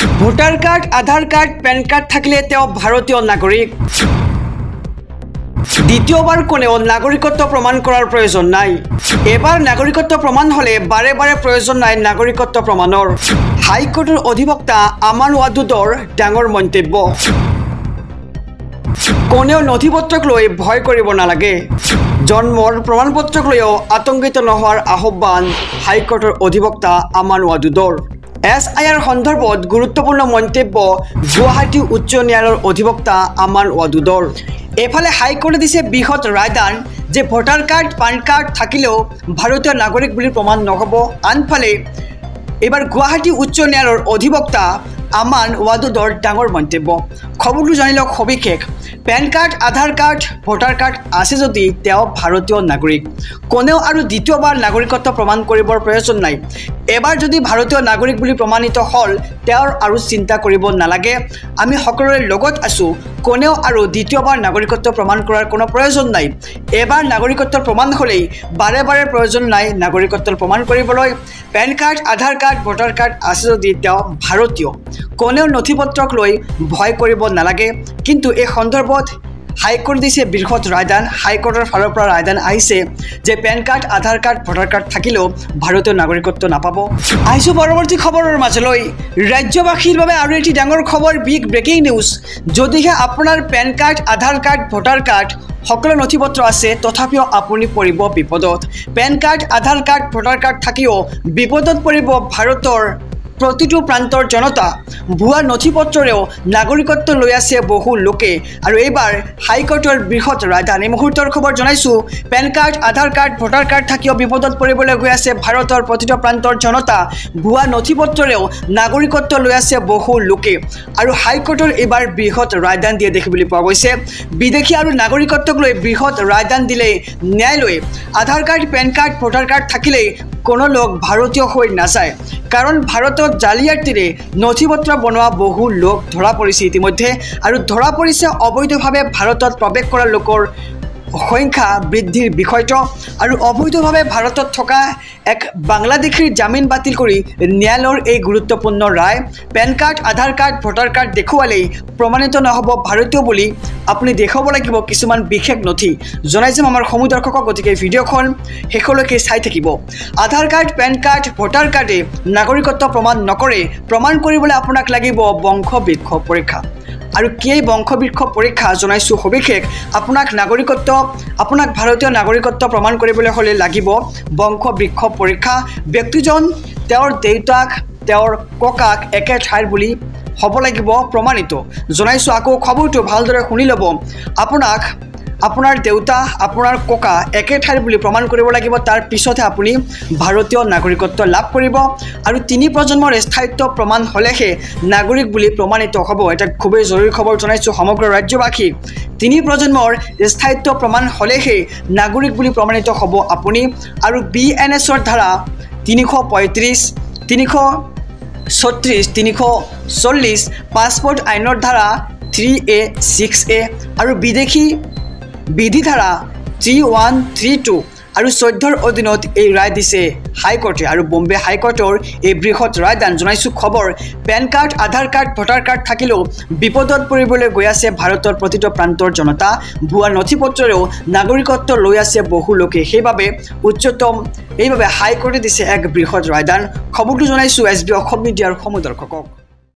voter card আধাৰ card PAN card থাকিলে তেওঁ ভাৰতীয় নাগৰিক দ্বিতীয়বাৰ কোনেও নাগৰিকত্ব প্ৰমাণ কৰাৰ প্ৰয়োজন নাই এবাৰ নাগৰিকত্ব প্ৰমাণ হলে বাৰে বাৰে প্ৰয়োজন নাই নাগৰিকত্ব প্ৰমাণৰ হাইকোৰ্টৰ অধিবক্তা আমান ৱাদুদৰ ডাঙৰ মন্তব্য কোনেও নথিপত্ৰক লৈ ভয় কৰিব নালাগে জন্মৰ প্ৰমাণপত্ৰক লৈও আতংকিত নোহোৱাৰ আহ্বান হাইকোৰ্টৰ অধিবক্তা আমান ৱাদুদৰ SIR সন্দৰ্ভত গুৰুত্বপূৰ্ণ মন্তব্য গুৱাহাটী উচ্চ ন্যায়ালয়ৰ অধিবক্তা আমান ৱাদুদৰ এফালে হাইকোৰ্টে দিছে বৃহৎ ৰায়দান যে ভোটাৰ কাৰ্ড পান কাৰ্ড থাকিলেও ভাৰতীয় নাগৰিক বুলি প্ৰমাণ নহব আনফালে এবাৰ গুৱাহাটী উচ্চ ন্যায়ালয়ৰ অধিবক্তা আমান ৱাদুদৰ ডাঙৰ মন্তব্য খবৰটো জানি লওক সবিশেষ পেন কাৰ্ড আধাৰ কাৰ্ড ভোটাৰ কাৰ্ড আছে যদি তেওঁ ভাৰতীয় নাগৰিক কোনেও আৰু দ্বিতীয়বাৰ নাগৰিকত্ব প্ৰমাণ কৰিবৰ প্ৰয়োজন নাই এবাৰ যদি ভাৰতীয় নাগৰিক বুলি প্ৰমাণিত হল তেওঁৰ আৰু চিন্তা কৰিব নালাগে আমি সকলোৰে লগত আছো কোনেও আৰু দ্বিতীয়বাৰ নাগৰিকত্ব প্ৰমাণ কৰাৰ কোনো প্ৰয়োজন নাই এবাৰ নাগৰিকত্বৰ প্ৰমাণ হলেই বাৰে বাৰে প্ৰয়োজন নাই নাগৰিকত্বৰ প্ৰমাণ কৰিবলৈ পেন কাৰ্ড আধাৰ কাৰ্ড ভোটাৰ কাৰ্ড আছে যদি তেওঁ ভাৰতীয় কোনেও নথিপত্ৰক লৈ ভয় কৰিব নালাগে কিন্তু এই সন্দৰ্ভত হাইকোৰ্ট দিছে বৃহৎ ৰায়দান হাইকোৰ্টৰ ফালৰ পৰা ৰায়দান আহিছে যে পেন কাৰ্ড আধাৰ কাৰ্ড ভোটাৰ কাৰ্ড থাকিলেও ভাৰতীয় নাগৰিকত্ব নাপাব আহিছো পৰৱৰ্তী খবৰৰ মাজলৈ ৰাজ্যবাসীৰ বাবে আৰু এটি ডাঙৰ খবৰ বিগ ব্ৰেকিং নিউজ যদিহে আপোনাৰ পেন কাৰ্ড আধাৰ কাৰ্ড ভোটাৰ কাৰ্ড সকলো নথিপত্ৰ আছে তথাপিও আপুনি পৰিব বিপদত পেন কাৰ্ড আধাৰ কাৰ্ড ভোটাৰ কাৰ্ড থাকিও বিপদত পৰিব ভাৰতৰ প্ৰতিটো প্ৰান্তৰ জনতা ভুৱা নথিপত্ৰৰেও নাগৰিকত্ব লৈ আছে বহু লোকে আৰু এইবাৰ হাইকোৰ্টৰ বৃহৎ ৰায়দান এই মুহূৰ্তৰ খবৰ জনাইছো পেন কাৰ্ড আধাৰ কাৰ্ড ভোটাৰ কাৰ্ড থাকিও বিপদত পৰিবলৈ গৈ আছে ভাৰতৰ প্ৰতিটো প্ৰান্তৰ জনতা ভুৱা নথিপত্ৰৰেও নাগৰিকত্ব লৈ আছে বহু লোকে আৰু হাইকোৰ্টৰ এইবাৰ বৃহৎ ৰায়দান দিয়ে দেখিবলৈ পোৱা গৈছে বিদেশী আৰু নাগৰিকত্বক লৈ বৃহৎ ৰায়দান দিলে ন্যায়ালয়ে Aadhaar card PAN card voter card থাকিলেই কোনো লোক ভাৰতীয় হৈ নাযায় কাৰণ ভাৰতত জালিয়াতিৰে নথিপত্ৰ বনোৱা বহু লোক ধৰা পৰিছে ইতিমধ্যে আৰু ধৰা পৰিছে অবৈধভাৱে ভাৰতত প্ৰৱেশ কৰা লোকৰ সংখ্যা বৃদ্ধিৰ বিষয়টো আৰু অবৈধভাৱে ভাৰতত থকা এক বাংলাদেশীৰ জামিন বাতিল কৰি ন্যায়ালয়ৰ এই গুৰুত্বপূৰ্ণ ৰায় পেন কাৰ্ড আধাৰ কাৰ্ড ভোটাৰ কাৰ্ড দেখুৱালেই প্ৰমাণিত নহ'ব ভাৰতীয় বুলি আপুনি দেখাব লাগিব কিছুমান বিশেষ নথি জনাই যাম আমাৰ সমূহ দৰ্শকক গতিকে ভিডিঅ'খন শেষলৈকে চাই থাকিব আধাৰ কাৰ্ড পেন কাৰ্ড ভোটাৰ কাৰ্ডে নাগৰিকত্ব প্ৰমাণ নকৰে প্ৰমাণ কৰিবলৈ আপোনাক লাগিব বংশবৃক্ষ পৰীক্ষা আৰু কি বংশবৃক্ষ পৰীক্ষা জনাইছো সবিশেষ আপোনাক ভাৰতীয় নাগৰিকত্ব প্ৰমাণ কৰিবলৈ হলে লাগিব বংশবৃক্ষ পৰীক্ষা ব্যক্তিজন তেওঁৰ দেউতাক তেওঁৰ ককাক একে ঠাইৰ বুলি হ'ব লাগিব প্ৰমাণিত জনাইছো আকৌ খবৰটো ভালদৰে শুনি ল'ব আপোনাৰ দেউতা আপোনাৰ ককা একে ঠাইৰ বুলি প্ৰমাণ কৰিব লাগিব তাৰ পিছতে আপুনি ভাৰতীয় নাগৰিকত্ব লাভ কৰিব আৰু তিনি প্ৰজন্মৰ স্থায়িত্ব প্ৰমাণ হলেহে নাগৰিক বুলি প্ৰমাণিত হ'ব এটা খুবেই জৰুৰী খবৰ জনাইছো সমগ্ৰ ৰাজ্যবাসীক তিনি প্ৰজন্মৰ স্থায়িত্ব প্ৰমাণ হলেহে নাগৰিক বুলি প্ৰমাণিত হ'ব আপুনি আৰু BNSৰ ধাৰা 335 336 340 পাছপোৰ্ট আইনৰ ধাৰা 3A 6A আৰু বিদেশী বিধি ধাৰা 3132 আৰু 14ৰ অধীনত এই ৰায় দিছে হাইকোৰ্টে আৰু বম্বে হাইকোৰ্টৰ এই বৃহৎ ৰায়দান জনাইছো খবৰ পেন কাৰ্ড আধাৰ কাৰ্ড ভোটাৰ কাৰ্ড থাকিলেও বিপদত পৰিবলৈ গৈ আছে ভাৰতৰ প্ৰতিটো প্ৰান্তৰ জনতা ভুৱা নথিপত্ৰৰেও নাগৰিকত্ব লৈ আছে বহু লোকে সেইবাবে হাইকোৰ্টে দিছে এক বৃহৎ ৰায়দান খবৰটো জনাইছো SB অসম মিডিয়াৰ সমূহ দৰ্শকক